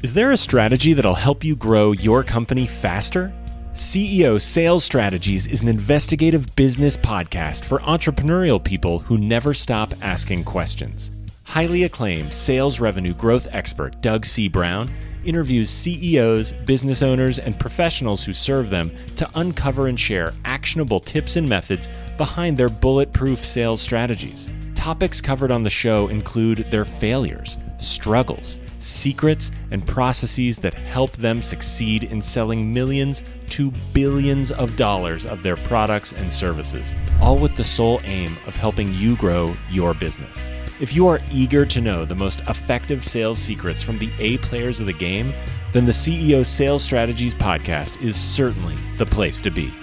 Is there a strategy that'll help you grow your company faster? CEO Sales Strategies is an investigative business podcast for entrepreneurial people who never stop asking questions. Highly acclaimed sales revenue growth expert Doug C. Brown interviews CEOs, business owners, and professionals who serve them to uncover and share actionable tips and methods behind their bulletproof sales strategies. Topics covered on the show include their failures, struggles, secrets, and processes that help them succeed in selling millions to billions of dollars of their products and services, all with the sole aim of helping you grow your business. If you are eager to know the most effective sales secrets from the A players of the game, then the CEO Sales Strategies podcast is certainly the place to be.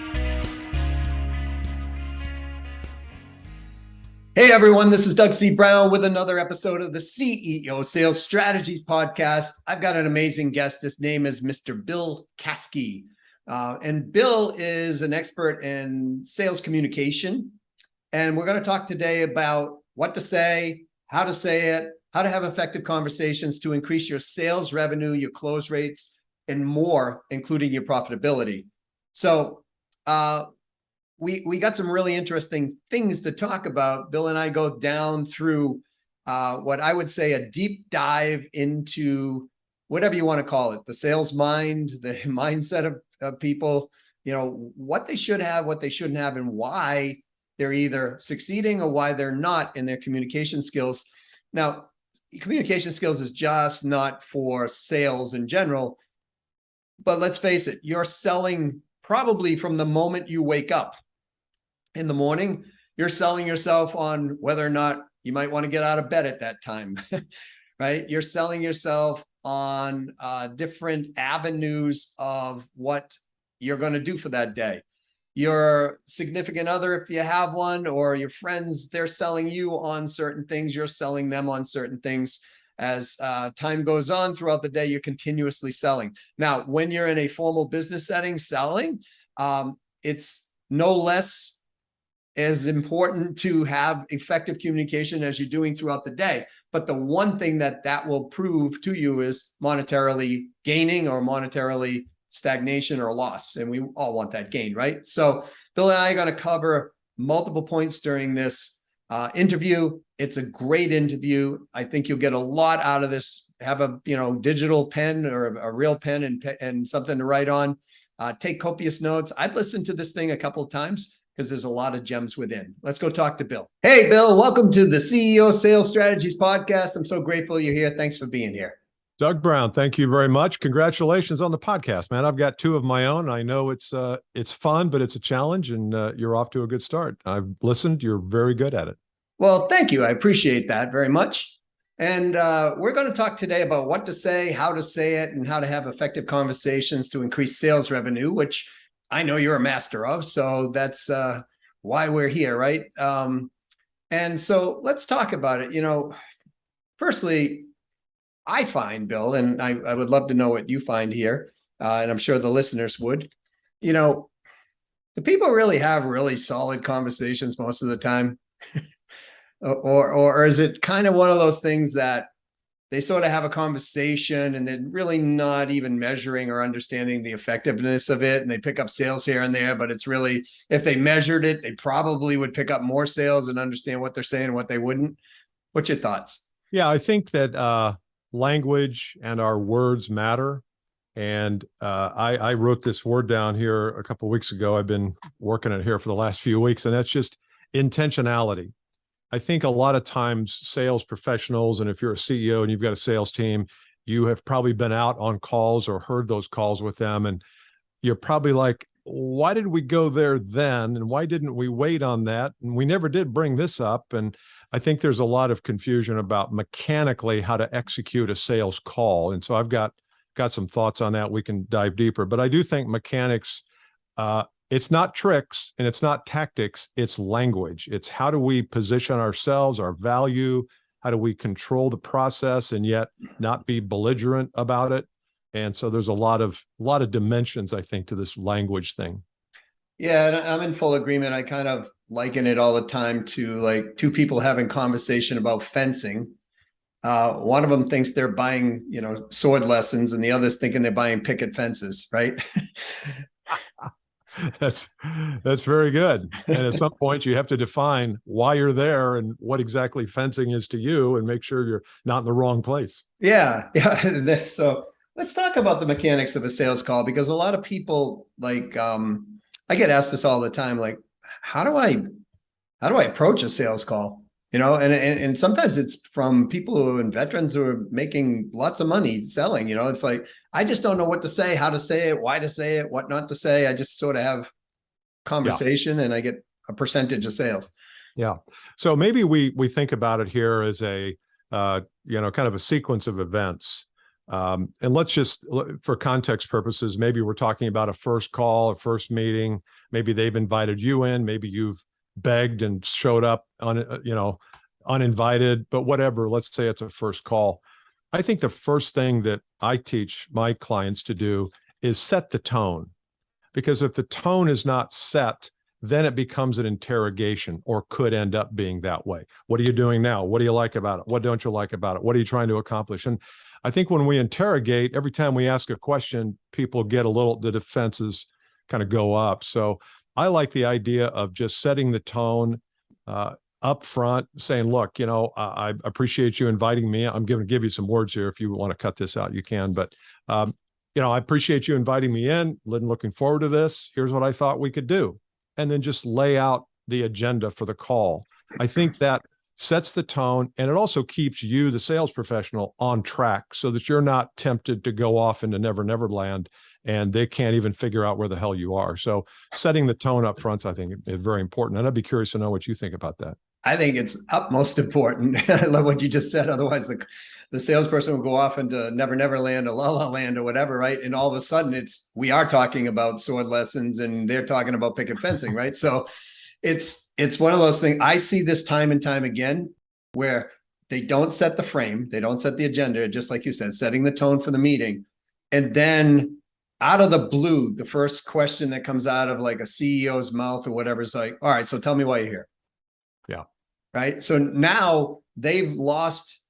Hey everyone, this is Doug C. Brown with another episode of the CEO Sales Strategies podcast. I've got an amazing guest. His name is Mr. Bill Caskey. And Bill is an expert in sales communication. And we're going to talk today about what to say, how to say it, how to have effective conversations to increase your sales revenue, your close rates, and more, including your profitability. So, we got some really interesting things to talk about. Bill and I go down through what I would say a deep dive into whatever you want to call it, the sales mind, the mindset of people, you know, what they should have, what they shouldn't have, and why they're either succeeding or why they're not in their communication skills. Now, communication skills is just not for sales in general, but let's face it, you're selling probably from the moment you wake up. In the morning, you're selling yourself on whether or not you might want to get out of bed at that time, right? You're selling yourself on different avenues of what you're going to do for that day. Your significant other, if you have one, or your friends, they're selling you on certain things. You're selling them on certain things. As time goes on throughout the day, you're continuously selling. Now, when you're in a formal business setting selling, it's no less as important to have effective communication as you're doing throughout the day. But the one thing that will prove to you is monetarily gaining or monetarily stagnation or loss. And we all want that gain, right? So Bill and I are going to cover multiple points during this interview. It's a great interview. I think you'll get a lot out of this. Have a digital pen or a real pen and something to write on. Take copious notes. I'd listen to this thing a couple of times, because there's a lot of gems within. Let's go talk to Bill. Hey, Bill, welcome to the CEO Sales Strategies podcast. I'm so grateful you're here. Thanks for being here. Doug Brown, thank you very much. Congratulations on the podcast, man. I've got two of my own. I know it's fun, but it's a challenge, and you're off to a good start. I've listened. You're very good at it. Well, thank you. I appreciate that very much. And we're going to talk today about what to say, how to say it, and how to have effective conversations to increase sales revenue, which I know you're a master of, so that's why we're here, right? And so let's talk about it. Firstly, I find, Bill, and I would love to know what you find here, and I'm sure the listeners would, do people really have really solid conversations most of the time? or is it kind of one of those things that they sort of have a conversation and they're really not even measuring or understanding the effectiveness of it. And they pick up sales here and there, but it's really, if they measured it, they probably would pick up more sales and understand what they're saying and what they wouldn't. What's your thoughts? Yeah, I think that language and our words matter. And I wrote this word down here a couple of weeks ago. I've been working it here for the last few weeks, and that's just intentionality. I think a lot of times sales professionals, and if you're a CEO and you've got a sales team, you have probably been out on calls or heard those calls with them. And you're probably like, why did we go there then? And why didn't we wait on that? And we never did bring this up. And I think there's a lot of confusion about mechanically how to execute a sales call. And so I've got some thoughts on that. We can dive deeper, but I do think mechanics, it's not tricks and it's not tactics, it's language. It's how do we position ourselves, our value, how do we control the process and yet not be belligerent about it? And so there's a lot of dimensions, I think, to this language thing. Yeah, and I'm in full agreement. I kind of liken it all the time to like two people having conversation about fencing. One of them thinks they're buying, sword lessons, and the other's thinking they're buying picket fences, right? That's very good. And at some point, you have to define why you're there and what exactly fencing is to you, and make sure you're not in the wrong place. Yeah. So let's talk about the mechanics of a sales call, because a lot of people I get asked this all the time, like, how do I approach a sales call? And sometimes it's from people who are veterans who are making lots of money selling. It's like, I just don't know what to say, how to say it, why to say it, what not to say. I just sort of have conversation, and I get a percentage of sales. Yeah. So maybe we think about it here as a kind of a sequence of events. And let's just, for context purposes, maybe we're talking about a first call, a first meeting. Maybe they've invited you in. Maybe you've begged and showed up uninvited, but whatever. Let's say it's a first call. I think the first thing that I teach my clients to do is set the tone, because if the tone is not set, then it becomes an interrogation, or could end up being that way. What are you doing now? What do you like about it? What don't you like about it? What are you trying to accomplish? And I think when we interrogate, every time we ask a question, people get the defenses kind of go up. So I like the idea of just setting the tone up front, saying, look, I appreciate you inviting me. I'm going to give you some words here. If you want to cut this out, you can. But, I appreciate you inviting me in. Looking forward to this. Here's what I thought we could do. And then just lay out the agenda for the call. I think that sets the tone, and it also keeps you, the sales professional, on track, so that you're not tempted to go off into Never Never Land and they can't even figure out where the hell you are. So setting the tone up front, I think, is very important. And I'd be curious to know what you think about that. I think it's utmost important. I love what you just said. Otherwise, the salesperson will go off into Never Never Land or La La Land or whatever, right? And all of a sudden, we are talking about sword lessons, and they're talking about picket fencing, right? So it's one of those things. I see this time and time again, where they don't set the frame, they don't set the agenda, just like you said, setting the tone for the meeting, and then out of the blue, the first question that comes out of like a CEO's mouth or whatever is like, all right, so tell me why you're here. Yeah. Right. So now they've lost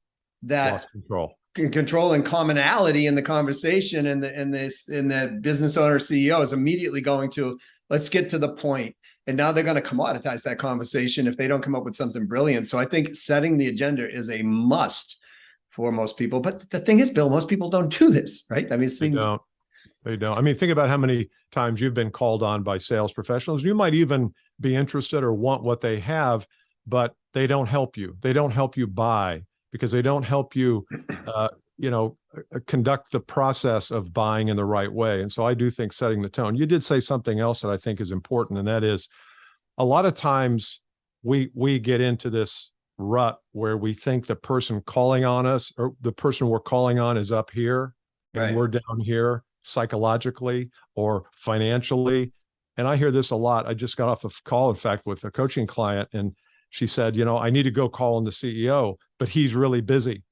control and commonality in the conversation, and the business owner CEO is immediately going to, let's get to the point. And now they're going to commoditize that conversation if they don't come up with something brilliant. So I think setting the agenda is a must for most people. But the thing is, Bill, most people don't do this, right? I mean, They don't. I mean, think about how many times you've been called on by sales professionals. You might even be interested or want what they have, but they don't help you. They don't help you buy, because they don't help you, conduct the process of buying in the right way. And so I do think setting the tone. You did say something else that I think is important, and that is, a lot of times we get into this rut where we think the person calling on us, or the person we're calling on, is up here, and right, we're down here, psychologically or financially. And I hear this a lot. I just got off a call, in fact, with a coaching client, and she said, I need to go call on the CEO, but he's really busy.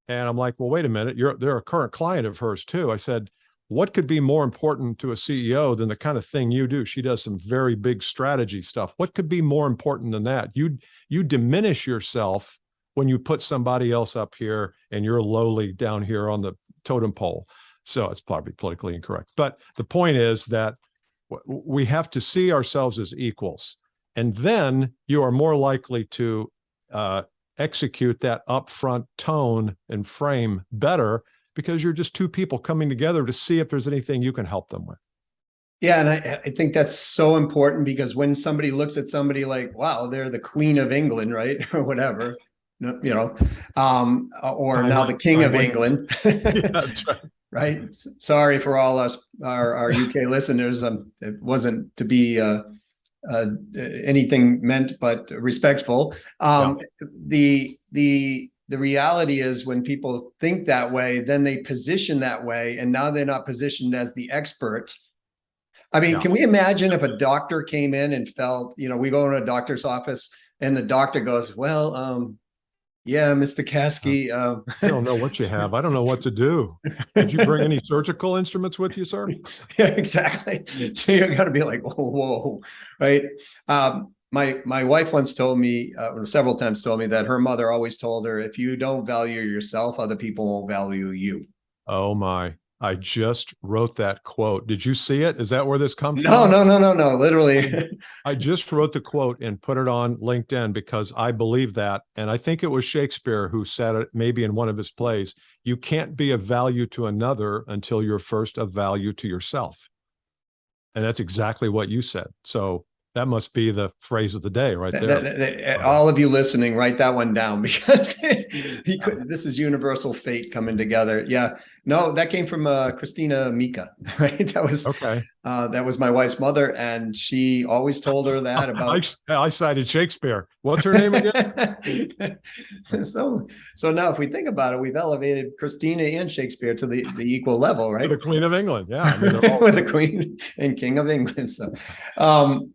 And I'm like, well, wait a minute. They're a current client of hers too. I said, what could be more important to a CEO than the kind of thing you do? She does some very big strategy stuff. What could be more important than that? You diminish yourself when you put somebody else up here and you're lowly down here on the totem pole. So it's probably politically incorrect. But the point is that we have to see ourselves as equals. And then you are more likely to execute that upfront tone and frame better, because you're just two people coming together to see if there's anything you can help them with. Yeah. And I think that's so important, because when somebody looks at somebody like, wow, they're the Queen of England, right? Or whatever, or now the King of England. Yeah, that's right. Right. Sorry for all our UK listeners. It wasn't to be anything meant but respectful. The reality is, when people think that way, then they position that way, and now they're not positioned as the expert. I mean, can we imagine if a doctor came in and felt, we go in a doctor's office and the doctor goes, well, yeah, Mr. Caskey. I don't know what you have. I don't know what to do. Did you bring any surgical instruments with you, sir? Yeah, exactly. So you're going to be like, whoa, right? My wife once told me, several times told me that her mother always told her, if you don't value yourself, other people won't value you. Oh my. I just wrote that quote. Did you see it? Is that where this comes No, from? no, literally. I just wrote the quote and put it on LinkedIn because I believe that. And I think it was Shakespeare who said it maybe in one of his plays. You can't be of value to another until you're first of value to yourself. And that's exactly what you said. So that must be the phrase of the day right there. All of you listening, write that one down because this is universal fate coming together. Yeah, no, that came from Christina Mika, right? Okay. That was my wife's mother, and she always told her that about. I cited Shakespeare. What's her name again? so now, if we think about it, we've elevated Christina and Shakespeare to the equal level, right? The Queen of England, yeah. I mean, with the Queen and King of England. So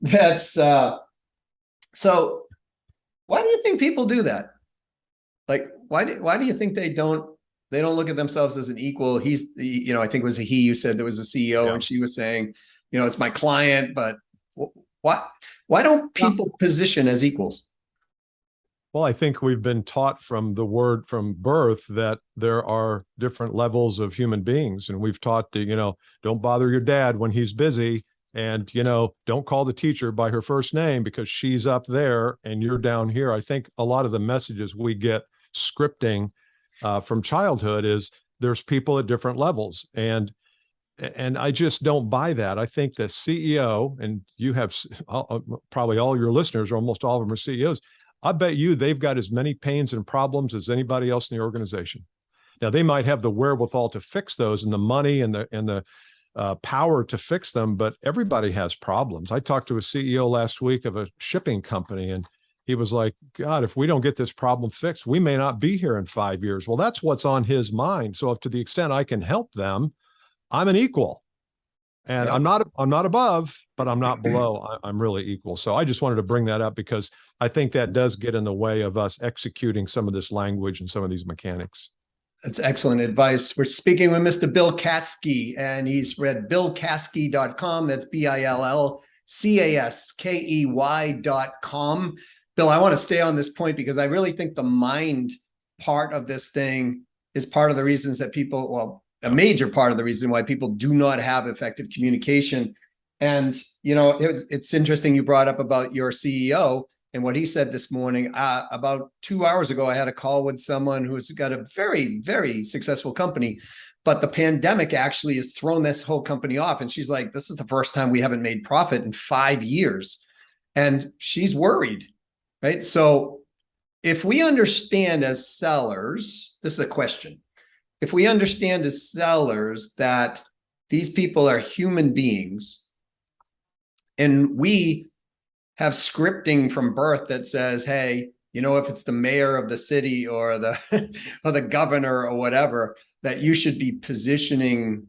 that's. So why do you think people do that? Like, why do you think they don't look at themselves as an equal? He's, I think it was a he who said there was a CEO, yeah. And she was saying, it's my client, but why don't people position as equals? Well, I think we've been taught from birth that there are different levels of human beings. And we've taught that, don't bother your dad when he's busy. And, don't call the teacher by her first name because she's up there and you're down here. I think a lot of the messages we get scripting from childhood is there's people at different levels. And I just don't buy that. I think the CEO, and you have probably all your listeners, or almost all of them are CEOs. I bet you they've got as many pains and problems as anybody else in the organization. Now, they might have the wherewithal to fix those and the money and the power to fix them, but everybody has problems. I talked to a CEO last week of a shipping company, and he was like, God, if we don't get this problem fixed, we may not be here in 5 years. Well, that's what's on his mind. So if to the extent I can help them, I'm an equal. And yeah. I'm not above, but I'm not below. I'm really equal. So I just wanted to bring that up because I think that does get in the way of us executing some of this language and some of these mechanics. That's excellent advice. We're speaking with Mr. Bill Caskey, and he's read billcaskey.com. That's BILLCASKEY.com. Bill, I want to stay on this point because I really think the mind part of this thing is part of the reasons that a major part of the reason why people do not have effective communication. And, it's interesting you brought up about your CEO and what he said this morning. About 2 hours ago, I had a call with someone who's got a very, very successful company, but the pandemic actually has thrown this whole company off. And she's like, this is the first time we haven't made profit in 5 years. And she's worried, right? So if we understand as sellers, this is a question. If we understand as sellers that these people are human beings and we have scripting from birth that says, hey, if it's the mayor of the city or the governor or whatever, that you should be positioning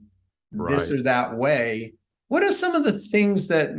this or that way. What are some of the things that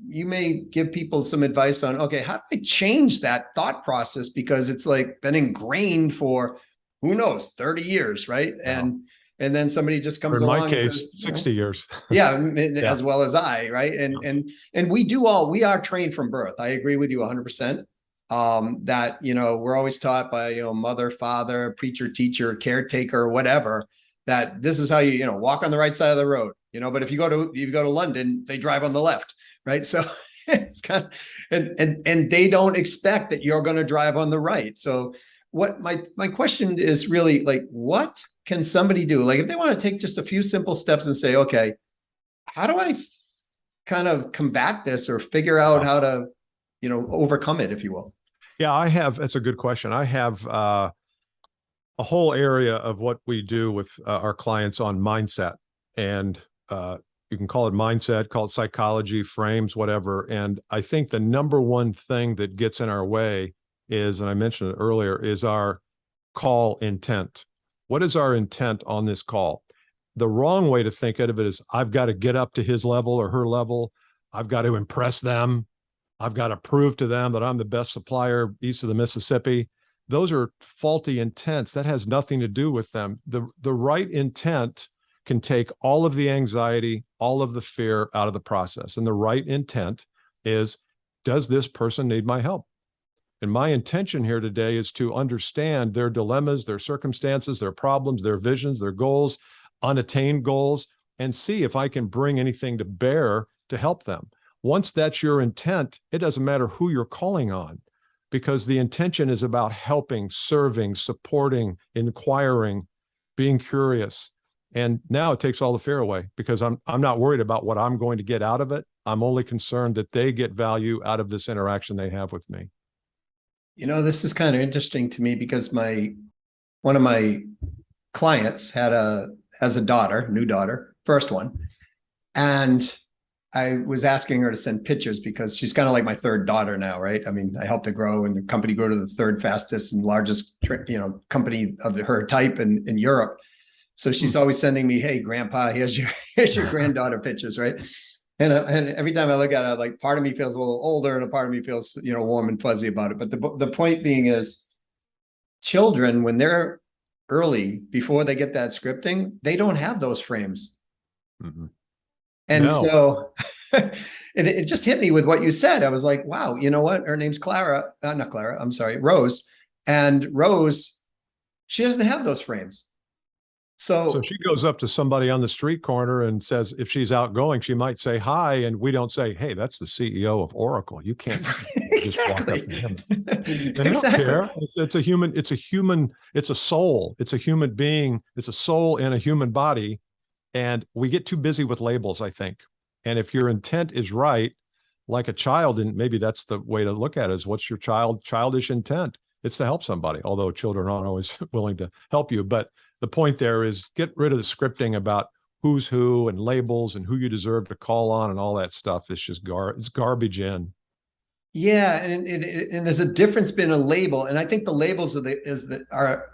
you may give people some advice on? Okay, how do I change that thought process? Because it's like been ingrained for, who knows, 30 years, right? Wow. And then somebody just comes along in my case, and says, 60 years. Yeah, as well as I, right? And we are trained from birth. I agree with you 100%. That, we're always taught by, mother, father, preacher, teacher, caretaker, whatever, that this is how you walk on the right side of the road, but if you go to London, they drive on the left, right? So it's kind of, and they don't expect that you're going to drive on the right. So what my question is really like, what can somebody do? Like if they want to take just a few simple steps and say, okay, how do I kind of combat this or figure out how to, overcome it, if you will? Yeah, that's a good question. I have a whole area of what we do with our clients on mindset, and you can call it mindset, call it psychology, frames, whatever. And I think the number one thing that gets in our way is, and I mentioned it earlier, is our call intent. What is our intent on this call? The wrong way to think of it is I've got to get up to his level or her level. I've got to impress them. I've got to prove to them that I'm the best supplier east of the Mississippi. Those are faulty intents. That has nothing to do with them. The right intent can take all of the anxiety, all of the fear out of the process. And the right intent is does this person need my help? And my intention here today is to understand their dilemmas, their circumstances, their problems, their visions, their goals, unattained goals, and see if I can bring anything to bear to help them. Once that's your intent, it doesn't matter who you're calling on, because the intention is about helping, serving, supporting, inquiring, being curious. And now it takes all the fear away, because I'm not worried about what I'm going to get out of it. I'm only concerned that they get value out of this interaction they have with me. This is kind of interesting to me because one of my clients has a daughter, new daughter, first one. And I was asking her to send pictures because she's kind of like my third daughter now, right? I mean, I helped her grow and the company grow to the third fastest and largest, company of her type in Europe. So she's always sending me, "Hey, Grandpa, here's your granddaughter pictures," right? And every time I look at it, like, part of me feels a little older and a part of me feels, warm and fuzzy about it. But the point being is, children, when they're early, before they get that scripting, they don't have those frames. Mm-hmm. And so it just hit me with what you said. I was like, wow, you know what? Her name's Rose. And Rose, she doesn't have those frames. So she goes up to somebody on the street corner and says, if she's outgoing, she might say hi. And we don't say, "Hey, that's the CEO of Oracle. You can't just walk up to him." They don't care. It's a human. It's a soul. It's a human being. It's a soul in a human body. And we get too busy with labels, I think. And if your intent is right, like a child, and maybe that's the way to look at it, is what's your childish intent? It's to help somebody, although children aren't always willing to help you. But the point there is, get rid of the scripting about who's who and labels and who you deserve to call on and all that stuff. It's just it's garbage in. Yeah, and there's a difference between a label, and I think the labels are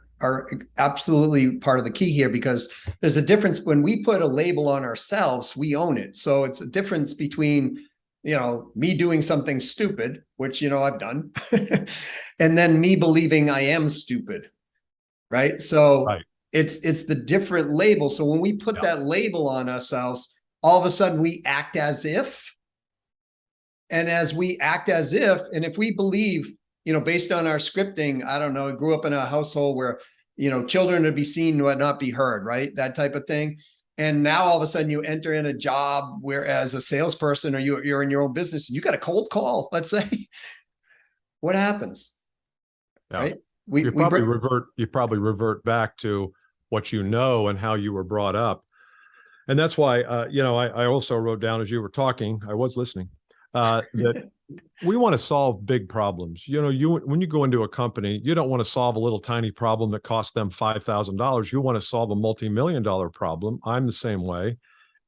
absolutely part of the key here, because there's a difference when we put a label on ourselves, we own it. So it's a difference between, me doing something stupid, which, I've done, and then me believing I am stupid. Right. So right. It's the different label. So when we put that label on ourselves, all of a sudden we act as if. And as we act as if, and if we believe, based on our scripting, I don't know, I grew up in a household where, children would be seen but not be heard, right? That type of thing. And now all of a sudden you enter in a job where, as a salesperson, or you're in your own business, and you got a cold call, let's say, what happens? Yeah. Right? You probably revert back to what you know and how you were brought up. And that's why, I also wrote down, as you were talking, I was listening, that we want to solve big problems. When you go into a company, you don't want to solve a little tiny problem that costs them $5,000. You want to solve a multi-million-dollar problem. I'm the same way.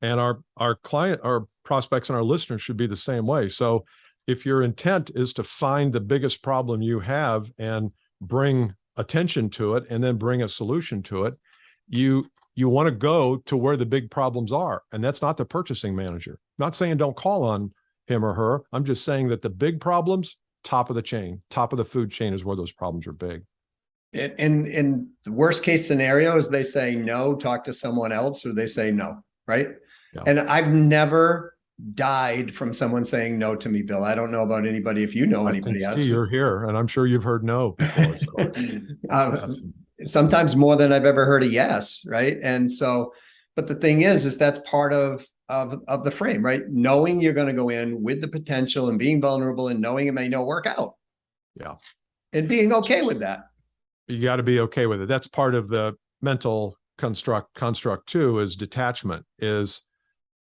And our prospects and our listeners should be the same way. So if your intent is to find the biggest problem you have and bring attention to it and then bring a solution to it, you want to go to where the big problems are. And that's not the purchasing manager. I'm not saying don't call on him or her. I'm just saying that the big problems, top of the chain, top of the food chain, is where those problems are big. In the worst case scenario is they say no, talk to someone else, or they say no, right? Yeah. And I've never died from someone saying no to me, Bill. I don't know about anybody, if you know anybody else. You're here, and I'm sure you've heard no before. So. Sometimes more than I've ever heard a yes, right? And so, but the thing is that's part of the frame, right? Knowing you're going to go in with the potential and being vulnerable and knowing it may not work out. Yeah. And being okay with that. You got to be okay with it. That's part of the mental construct too, is detachment.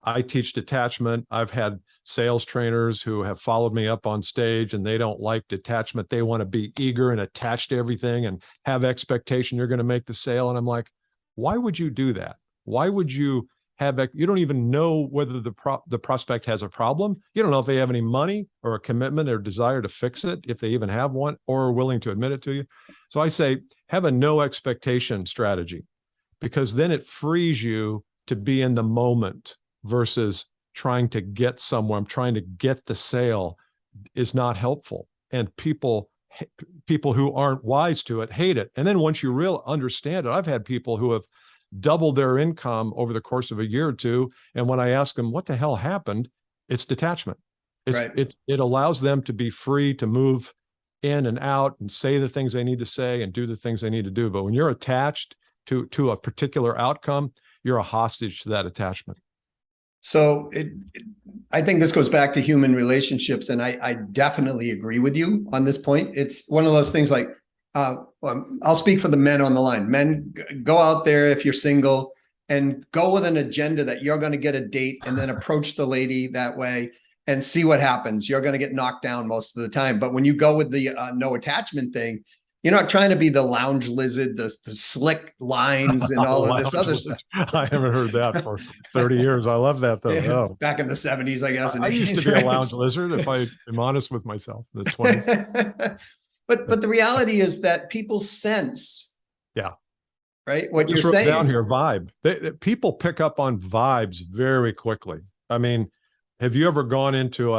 I teach detachment. I've had sales trainers who have followed me up on stage, and they don't like detachment. They want to be eager and attached to everything and have expectation you're going to make the sale. And I'm like, why would you do that? Why would you you don't even know whether the prospect has a problem. You don't know if they have any money or a commitment or desire to fix it, if they even have one, or are willing to admit it to you. So I say, have a no expectation strategy, because then it frees you to be in the moment versus trying to get somewhere. I'm trying to get the sale is not helpful. And people who aren't wise to it hate it. And then once you understand it, I've had people who have doubled their income over the course of a year or two. And when I ask them what the hell happened, it's detachment. Right. It allows them to be free to move in and out and say the things they need to say and do the things they need to do. But when you're attached to a particular outcome, you're a hostage to that attachment. So I think this goes back to human relationships, and I definitely agree with you on this point. It's one of those things like, I'll speak for the men on the line. Men, go out there if you're single and go with an agenda that you're going to get a date, and then approach the lady that way and see what happens. You're going to get knocked down most of the time. But when you go with the no attachment thing, you're not trying to be the lounge lizard, the slick lines and all of this other stuff. I haven't heard that for 30 years. I love that though. Yeah, Oh. back in the 70s, I guess. I used to be a lounge lizard, if I am honest with myself, in the 20s. But the reality is that people sense. Yeah. Right. What Just you're saying down here, vibe. People pick up on vibes very quickly. I mean, have you ever gone into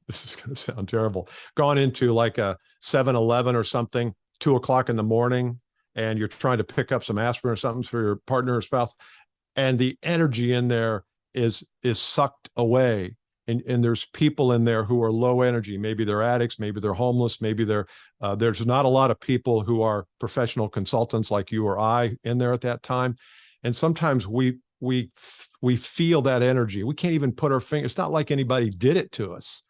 this is going to sound terrible, gone into like a 7-Eleven or something, 2:00 in the morning, and you're trying to pick up some aspirin or something for your partner or spouse, and the energy in there is sucked away. And there's people in there who are low energy. Maybe they're addicts, maybe they're homeless, maybe there's not a lot of people who are professional consultants like you or I in there at that time. And sometimes we feel that energy. We can't even put our finger. It's not like anybody did it to us.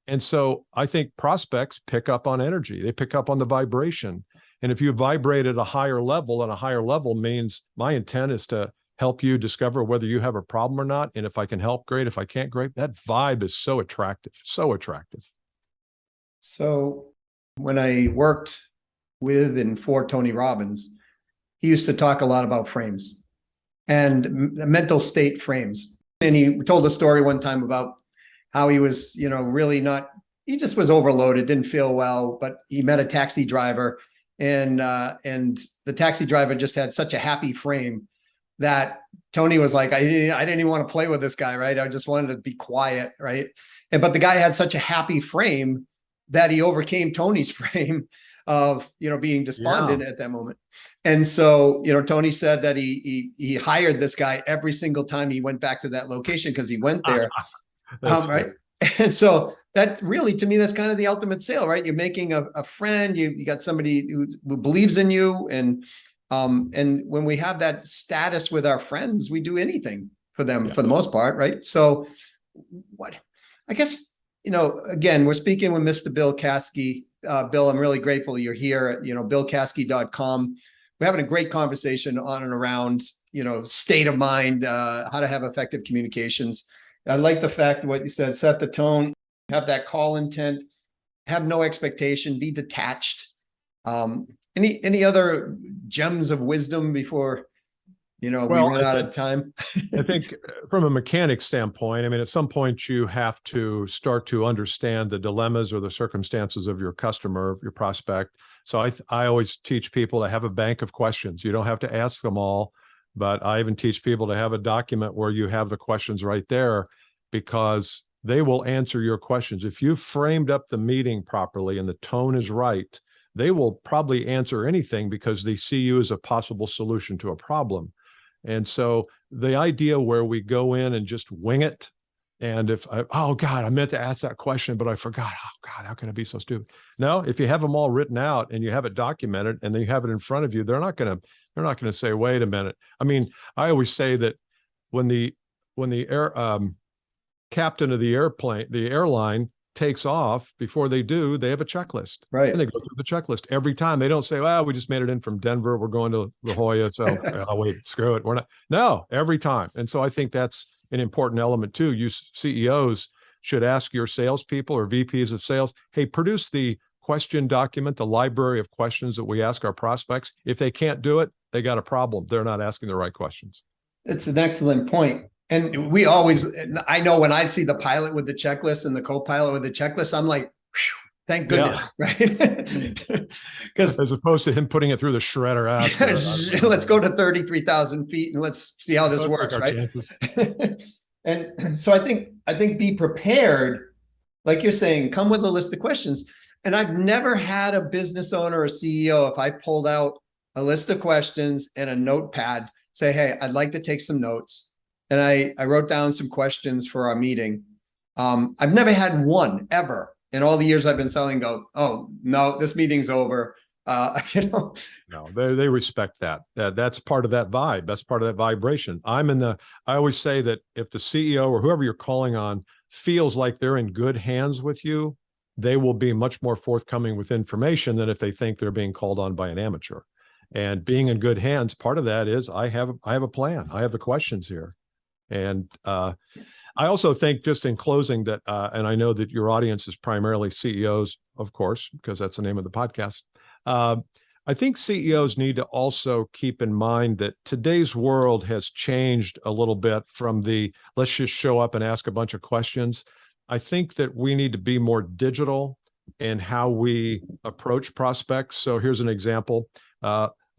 And so I think prospects pick up on energy. They pick up on the vibration. And if you vibrate at a higher level, and a higher level means my intent is to help you discover whether you have a problem or not. And if I can help, great. If I can't, great. That vibe is so attractive, so attractive. So when I worked with and for Tony Robbins, he used to talk a lot about frames and mental state frames. And he told a story one time about how he was, really not, he just was overloaded, didn't feel well, but he met a taxi driver, and the taxi driver just had such a happy frame that Tony was like, I didn't even want to play with this guy, right? I just wanted to be quiet, right? But the guy had such a happy frame that he overcame Tony's frame of, being despondent at that moment. And so, Tony said that he hired this guy every single time he went back to that location because he went there. Right. And so that really, to me, that's kind of the ultimate sale, right? You're making a friend, you got somebody who believes in you. And when we have that status with our friends, we do anything for them for the most part. Right. So I guess, again, we're speaking with Mr. Bill Caskey. Bill, I'm really grateful you're here at, BillCaskey.com. We're having a great conversation on and around, state of mind, how to have effective communications. I like the fact that what you said, set the tone, have that call intent, have no expectation, be detached. Any other gems of wisdom before, we run out of time? I think from a mechanic standpoint, at some point you have to start to understand the dilemmas or the circumstances of your customer, of your prospect. So I always teach people to have a bank of questions. You don't have to ask them all, but I even teach people to have a document where you have the questions right there, because they will answer your questions. If you've framed up the meeting properly and the tone is right, they will probably answer anything because they see you as a possible solution to a problem. And so the idea where we go in and just wing it, and oh God, I meant to ask that question, but I forgot. Oh God, how can I be so stupid? No, if you have them all written out and you have it documented and then you have it in front of you, they're not going to say, wait a minute. I always say that when the captain of the airline takes off, before they do, they have a checklist. Right. And they go through the checklist every time. They don't say, well, we just made it in from Denver, we're going to La Jolla, so oh, wait, screw it, we're not. No, every time. And so I think that's an important element too. You CEOs should ask your salespeople or VPs of sales, hey, produce the question document, the library of questions that we ask our prospects. If they can't do it, they got a problem. They're not asking the right questions. It's an excellent point. And I know when I see the pilot with the checklist and the co-pilot with the checklist, I'm like, thank goodness, right? Because as opposed to him putting it through the shredder. Let's go to 33,000 feet and let's see how this works, right? And so I think be prepared, like you're saying, come with a list of questions. And I've never had a business owner or CEO, if I pulled out a list of questions and a notepad, say, hey, I'd like to take some notes. And I wrote down some questions for our meeting. I've never had one ever in all the years I've been selling go, oh no, this meeting's over. You know, No, they respect that. That's part of that vibe. That's part of that vibration. I always say that if the CEO or whoever you're calling on feels like they're in good hands with you, they will be much more forthcoming with information than if they think they're being called on by an amateur. And being in good hands, part of that is I have a plan. I have the questions here. And I also think, just in closing, that and I know that your audience is primarily CEOs, of course, because that's the name of the podcast. I think CEOs need to also keep in mind that today's world has changed a little bit from the let's just show up and ask a bunch of questions. I think that we need to be more digital in how we approach prospects. So here's an example.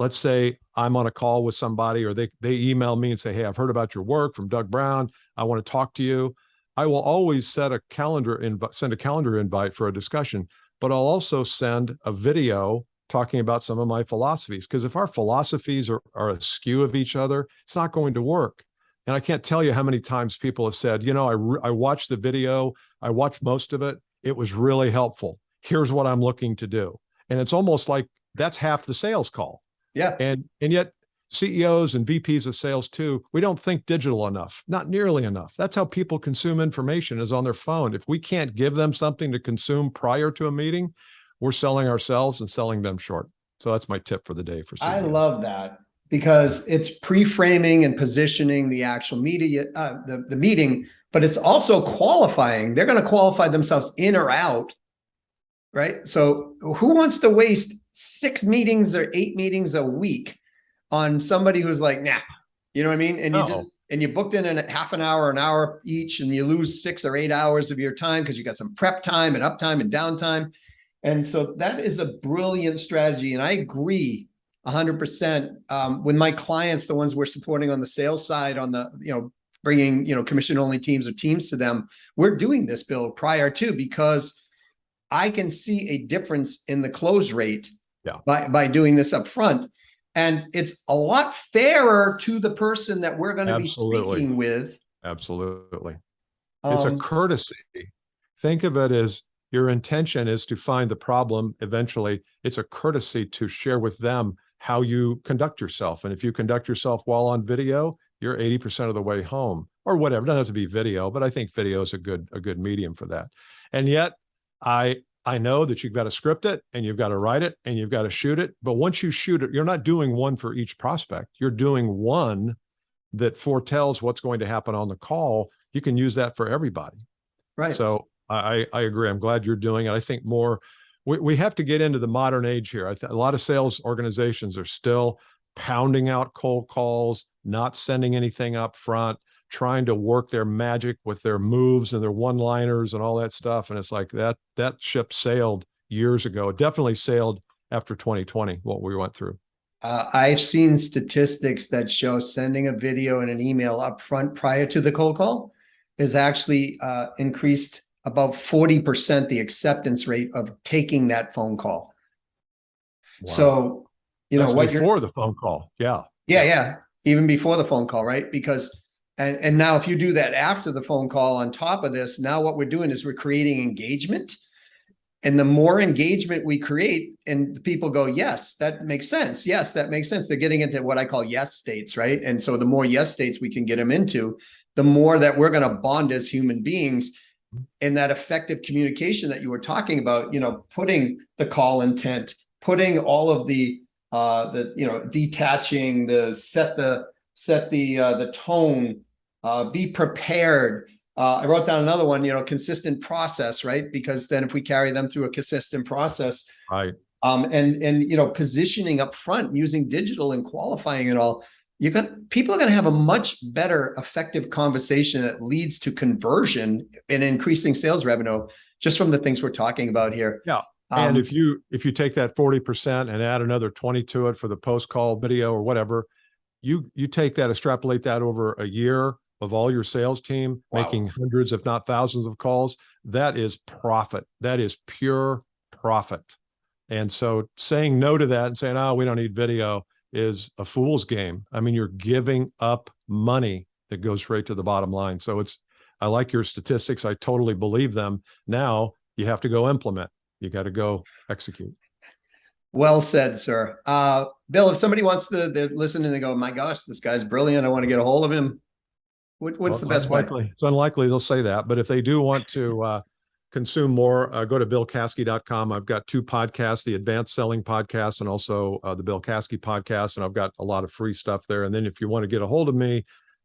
Let's say I'm on a call with somebody, or they email me and say, hey, I've heard about your work from Doug Brown. I want to talk to you. I will always send a calendar invite for a discussion, but I'll also send a video talking about some of my philosophies. Because if our philosophies are askew of each other, it's not going to work. And I can't tell you how many times people have said, I watched the video, I watched most of it. It was really helpful. Here's what I'm looking to do. And it's almost like that's half the sales call. Yeah. And yet CEOs and VPs of sales too, we don't think digital enough, not nearly enough. That's how people consume information, is on their phone. If we can't give them something to consume prior to a meeting, we're selling ourselves and selling them short. So that's my tip for the day for CEOs. I love that, because it's pre-framing and positioning the actual media, the meeting, but it's also qualifying. They're going to qualify themselves in or out, right? So who wants to waste 6 meetings or 8 meetings a week on somebody who's like, nah, you know what I mean? And you booked in a half an hour each, and you lose 6 or 8 hours of your time because you got some prep time and uptime and downtime. And so that is a brilliant strategy. And I agree 100% with my clients, the ones we're supporting on the sales side, on the, bringing, commission only teams or teams to them. We're doing this, Bill, prior to, because I can see a difference in the close rate by doing this up front. And it's a lot fairer to the person that we're going to be speaking with. Absolutely. It's a courtesy. Think of it as your intention is to find the problem eventually. It's a courtesy to share with them how you conduct yourself. And if you conduct yourself well on video, you're 80% of the way home, or whatever. It doesn't have to be video, but I think video is a good medium for that. And yet I know that you've got to script it, and you've got to write it, and you've got to shoot it. But once you shoot it, you're not doing one for each prospect. You're doing one that foretells what's going to happen on the call. You can use that for everybody. Right. So I agree. I'm glad you're doing it. I think we have to get into the modern age here. A lot of sales organizations are still pounding out cold calls, not sending anything up front, trying to work their magic with their moves and their one-liners and all that stuff. And it's like that ship sailed years ago. It definitely sailed after 2020, what we went through. I've seen statistics that show sending a video and an email up front prior to the cold call is actually increased about 40% the acceptance rate of taking that phone call. Wow. So, that's before the phone call. Yeah. Even before the phone call, right? Because, and now if you do that after the phone call on top of this, now what we're doing is we're creating engagement. And the more engagement we create, and the people go, yes, that makes sense. Yes, that makes sense. They're getting into what I call yes states, right? And so the more yes states we can get them into, the more that we're going to bond as human beings. And that effective communication that you were talking about, putting the call intent, putting all of the detaching, set the tone, be prepared. I wrote down another one, consistent process, right? Because then if we carry them through a consistent process, right. And positioning up front using digital and qualifying it all, people are going to have a much better effective conversation that leads to conversion and increasing sales revenue just from the things we're talking about here. Yeah. And if you take that 40% and add another 20 to it for the post-call video or whatever, you take that, extrapolate that over a year of all your sales team, making hundreds, if not thousands of calls, that is profit. That is pure profit. And so saying no to that and saying, oh, we don't need video is a fool's game. I mean, you're giving up money that goes straight to the bottom line. So I like your statistics. I totally believe them. Now you have to go implement. You got to go execute. Well said, sir. Bill, if somebody wants to, they're listening and they go, my gosh, this guy's brilliant, I want to get a hold of him. What's the best way? It's unlikely they'll say that, but if they do want to consume more, go to billcaskey.com. I've got 2 podcasts, the Advanced Selling Podcast and also the Bill Caskey Podcast, and I've got a lot of free stuff there. And then if you want to get a hold of me,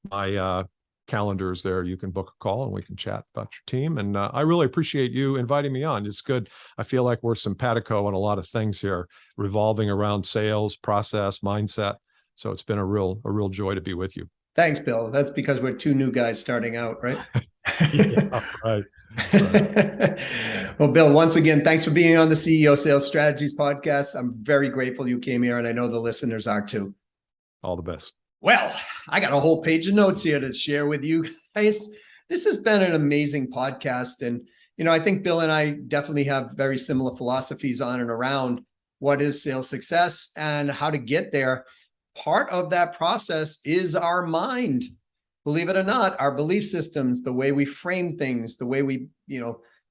my calendar is there. You can book a call and we can chat about your team. And I really appreciate you inviting me on. It's good. I feel like we're simpatico on a lot of things here, revolving around sales, process, mindset. So it's been a real joy to be with you. Thanks, Bill. That's because we're 2 new guys starting out, right? Yeah, right. Well, Bill, once again, thanks for being on the CEO Sales Strategies podcast. I'm very grateful you came here, and I know the listeners are too. All the best. Well, I got a whole page of notes here to share with you guys. This has been an amazing podcast. And, I think Bill and I definitely have very similar philosophies on and around what is sales success and how to get there. Part of that process is our mind. Believe it or not, our belief systems, the way we frame things, the way we,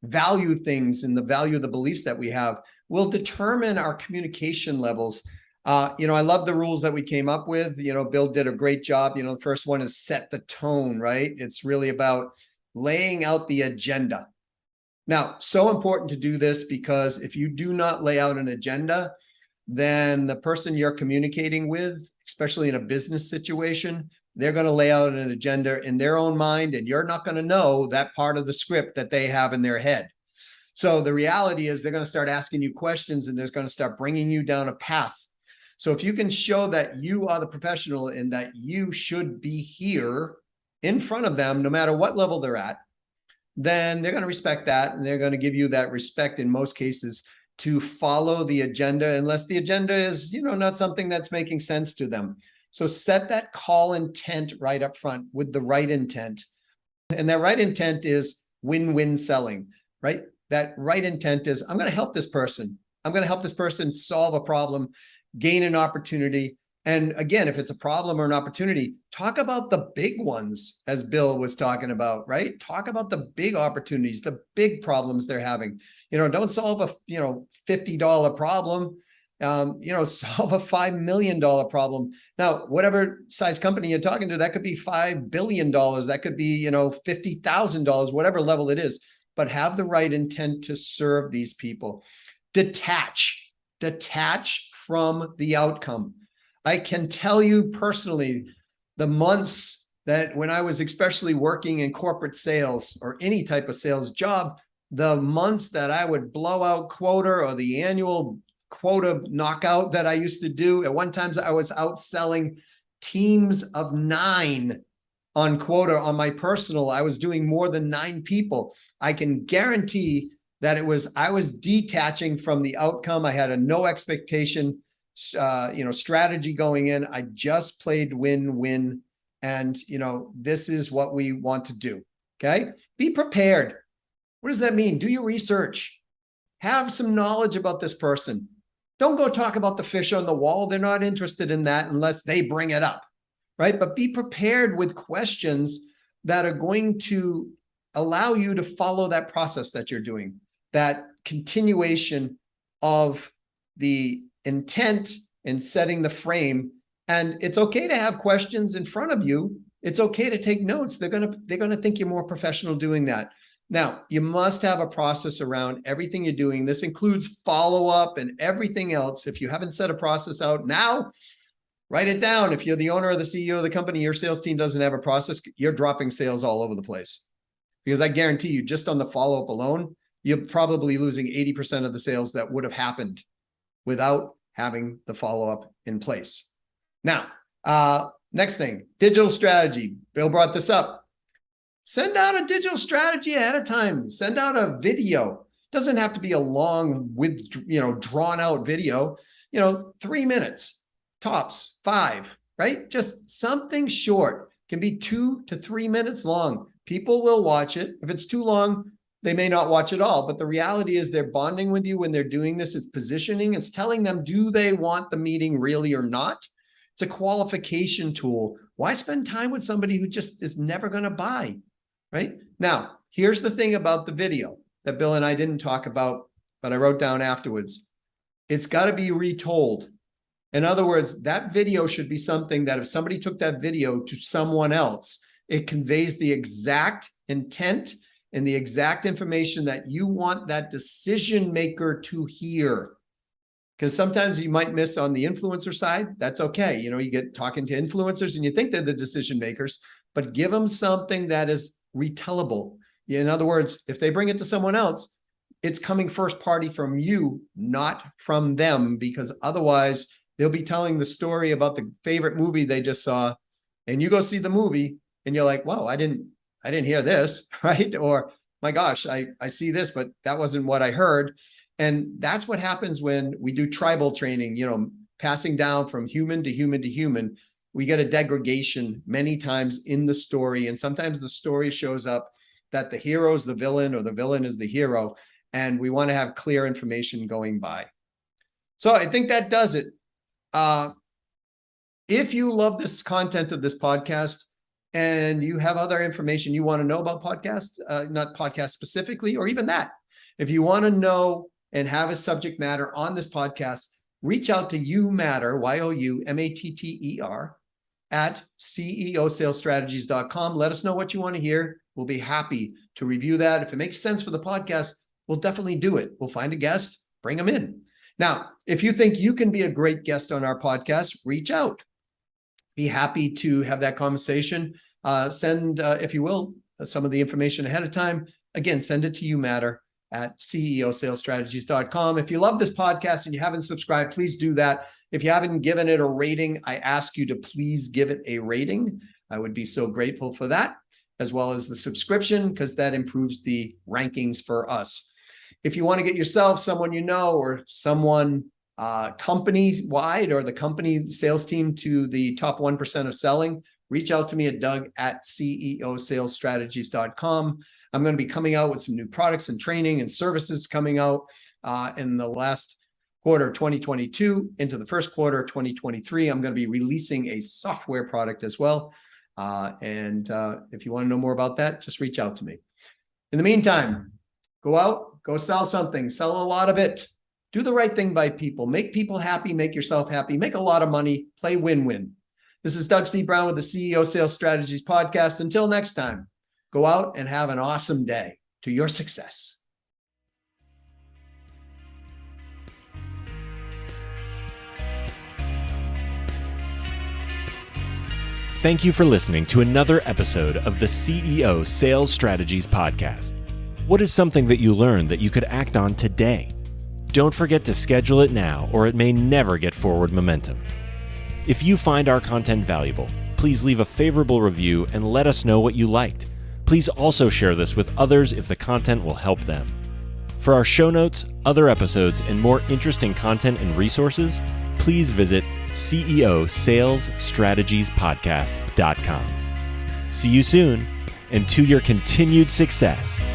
value things and the value of the beliefs that we have will determine our communication levels. I love the rules that we came up with. Bill did a great job. The first one is set the tone, right? It's really about laying out the agenda. Now, so important to do this because if you do not lay out an agenda, then the person you're communicating with, especially in a business situation, they're going to lay out an agenda in their own mind, and you're not going to know that part of the script that they have in their head. So the reality is they're going to start asking you questions, and they're going to start bringing you down a path. So if you can show that you are the professional and that you should be here in front of them, no matter what level they're at, then they're going to respect that. And they're going to give you that respect in most cases to follow the agenda, unless the agenda is, not something that's making sense to them. So set that call intent right up front with the right intent. And that right intent is win-win selling, right? That right intent is, I'm going to help this person. I'm going to help this person solve a problem, gain an opportunity. And again, if it's a problem or an opportunity, talk about the big ones, as Bill was talking about, right? Talk about the big opportunities, the big problems they're having. Don't solve a, $50 problem, solve a $5 million problem. Now, whatever size company you're talking to, that could be $5 billion. That could be, $50,000, whatever level it is, but have the right intent to serve these people. Detach from the outcome. I can tell you personally, the months that when I was especially working in corporate sales or any type of sales job, the months that I would blow out quota or the annual quota knockout that I used to do, at one time I was outselling teams of 9 on quota. On my personal, I was doing more than 9 people. I can guarantee that I was detaching from the outcome. I had a no expectation, strategy going in. I just played win-win. And, this is what we want to do. Okay. Be prepared. What does that mean? Do your research. Have some knowledge about this person. Don't go talk about the fish on the wall. They're not interested in that unless they bring it up, right? But be prepared with questions that are going to allow you to follow that process that you're doing, that continuation of the intent and setting the frame. And it's okay to have questions in front of you. It's okay to take notes. They're going to think you're more professional doing that. Now, you must have a process around everything you're doing. This includes follow-up and everything else. If you haven't set a process out now, write it down. If you're the owner or the CEO of the company, your sales team doesn't have a process, you're dropping sales all over the place. Because I guarantee you, just on the follow-up alone, you're probably losing 80% of the sales that would have happened without having the follow-up in place. Now, next thing, digital strategy. Bill brought this up. Send out a digital strategy ahead of time. Send out a video. Doesn't have to be a long, drawn out video. 3 minutes, tops 5, right? Just something short. Can be 2 to 3 minutes long. People will watch it. If it's too long, they may not watch it all. But the reality is they're bonding with you when they're doing this. It's positioning. It's telling them, do they want the meeting really or not? It's a qualification tool. Why spend time with somebody who just is never going to buy? right? Now, here's the thing about the video that Bill and I didn't talk about, but I wrote down afterwards. It's got to be retold. In other words, that video should be something that if somebody took that video to someone else, it conveys the exact intent and the exact information that you want that decision maker to hear. Because sometimes you might miss on the influencer side. That's okay. You know, you get talking to influencers and you think they're the decision makers, but give them something that is retellable. In other words, if they bring it to someone else, it's coming first party from you, not from them, because otherwise they'll be telling the story about the favorite movie they just saw, and you go see the movie and you're like, wow, I didn't hear this, right? Or my gosh, I see this, but that wasn't what I heard. And that's what happens when we do tribal training, you know, passing down from human to human to human. We get a degradation many times in the story. And sometimes the story shows up that the hero is the villain or the villain is the hero. And we want to have clear information going by. So I think that does it. If you love this content of this podcast and you have other information you want to know about podcasts, not podcasts specifically, or even that, if you want to know and have a subject matter on this podcast, reach out to YouMatter, YOUMATTER, at ceosalesstrategies.com. Let us know what you want to hear. We'll be happy to review that. If it makes sense for the podcast, we'll definitely do it. We'll find a guest, bring them in. Now, if you think you can be a great guest on our podcast, reach out. Be happy to have that conversation. Send, if you will, some of the information ahead of time. Again, send it to YouMatter at ceosalesstrategies.com. If you love this podcast and you haven't subscribed, please do that. If you haven't given it a rating, I ask you to please give it a rating. I would be so grateful for that, as well as the subscription, because that improves the rankings for us. If you want to get yourself, someone you know, or someone company-wide or the company sales team to the top 1% of selling, reach out to me at Doug at ceosalesstrategies.com. I'm going to be coming out with some new products and training and services coming out in the last quarter of 2022 into the first quarter of 2023. I'm going to be releasing a software product as well. And if you want to know more about that, just reach out to me. In the meantime, go out, go sell something, sell a lot of it. Do the right thing by people. Make people happy, make yourself happy, make a lot of money, play win-win. This is Doug C. Brown with the CEO Sales Strategies Podcast. Until next time, go out and have an awesome day to your success. Thank you for listening to another episode of the CEO Sales Strategies Podcast. What is something that you learned that you could act on today? Don't forget to schedule it now, or it may never get forward momentum. If you find our content valuable, please leave a favorable review and let us know what you liked. Please also share this with others if the content will help them. For our show notes, other episodes, and more interesting content and resources, please visit ceosalesstrategiespodcast.com. See you soon, and to your continued success.